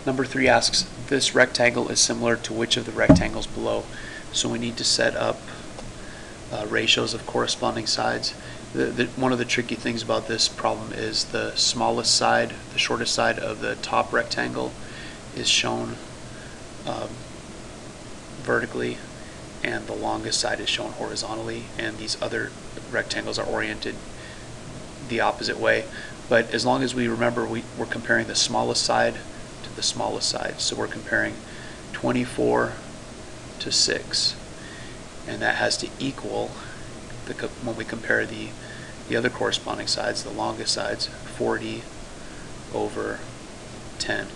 Number 3 asks, this rectangle is similar to which of the rectangles below? So we need to set up ratios of corresponding sides. One of the tricky things about this problem is the smallest side, the shortest side of the top rectangle is shown vertically, and the longest side is shown horizontally, and these other rectangles are oriented the opposite way. But as long as we remember we're comparing the smallest side to the smallest side, so we're comparing 24 to 6, and that has to equal, when we compare the other corresponding sides, the longest sides, 40 over 10.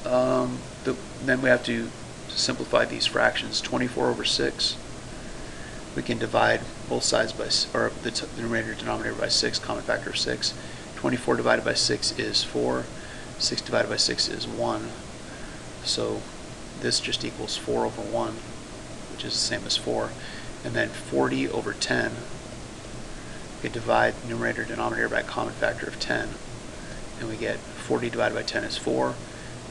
Then we have to simplify these fractions. 24 over 6, we can divide both sides by, or the numerator denominator by 6, common factor of 6. 24 divided by 6 is 4. 6 divided by 6 is 1. So this just equals 4 over 1, which is the same as 4. And then 40 over 10, we divide numerator denominator by a common factor of 10, and we get 40 divided by 10 is 4,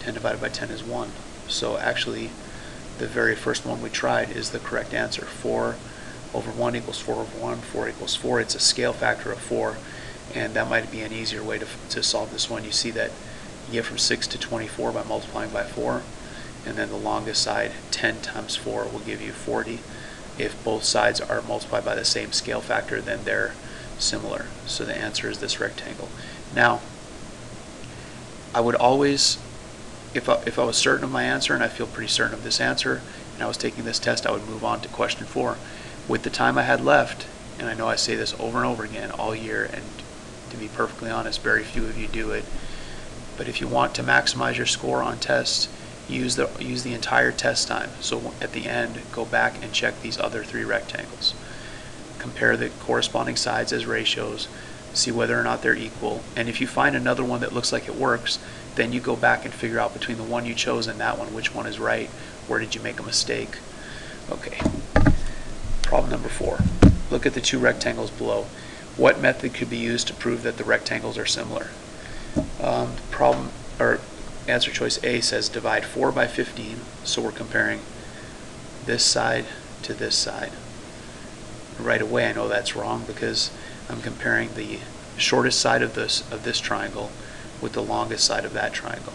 10 divided by 10 is 1. So actually the very first one we tried is the correct answer. 4 over 1 equals 4 over 1, 4 equals 4. It's a scale factor of 4, and that might be an easier way to solve this one. You see that you get from 6 to 24 by multiplying by 4, and then the longest side, 10 times 4, will give you 40. If both sides are multiplied by the same scale factor, then they're similar. So the answer is this rectangle. Now, I would always, if I was certain of my answer, and I feel pretty certain of this answer, and I was taking this test, I would move on to question 4. With the time I had left, and I know I say this over and over again all year, and to be perfectly honest, very few of you do it, but if you want to maximize your score on tests, use the entire test time. So at the end, go back and check these other 3 rectangles. Compare the corresponding sides as ratios, see whether or not they're equal, and if you find another one that looks like it works, then you go back and figure out between the one you chose and that one, which one is right, where did you make a mistake. Okay, problem number 4. Look at the 2 rectangles below. What method could be used to prove that the rectangles are similar? Answer choice A says divide 4 by 15, so we're comparing this side to this side. Right away I know that's wrong because I'm comparing the shortest side of this triangle with the longest side of that triangle.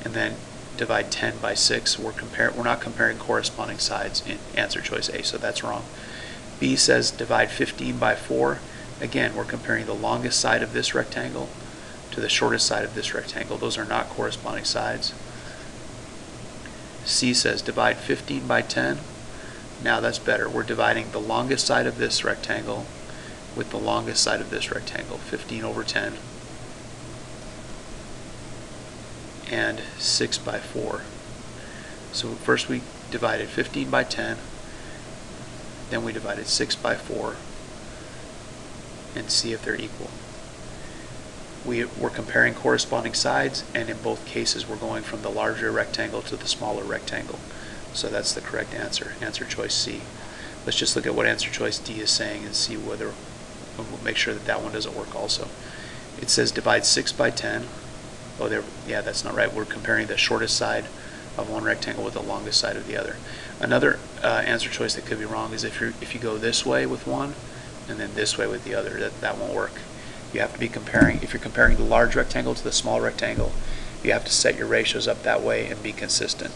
And then divide 10 by 6, we're not comparing corresponding sides in answer choice A, so that's wrong. B says divide 15 by 4. Again, we're comparing the longest side of this rectangle to the shortest side of this rectangle. Those are not corresponding sides. C says divide 15 by 10. Now that's better. We're dividing the longest side of this rectangle with the longest side of this rectangle, 15 over 10, and 6 by 4. So first we divided 15 by 10, then we divided 6 by 4, and see if they're equal. We're comparing corresponding sides, and in both cases we're going from the larger rectangle to the smaller rectangle. So that's the correct answer, answer choice C. Let's just look at what answer choice D is saying and see whether, we'll make sure that that one doesn't work also. It says divide 6 by 10. Oh, there, yeah, that's not right. We're comparing the shortest side of one rectangle with the longest side of the other. Another answer choice that could be wrong is if you go this way with one and then this way with the other, that won't work. You have to be comparing, if you're comparing the large rectangle to the small rectangle, you have to set your ratios up that way and be consistent.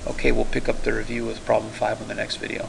Okay, we'll pick up the review with problem 5 in the next video.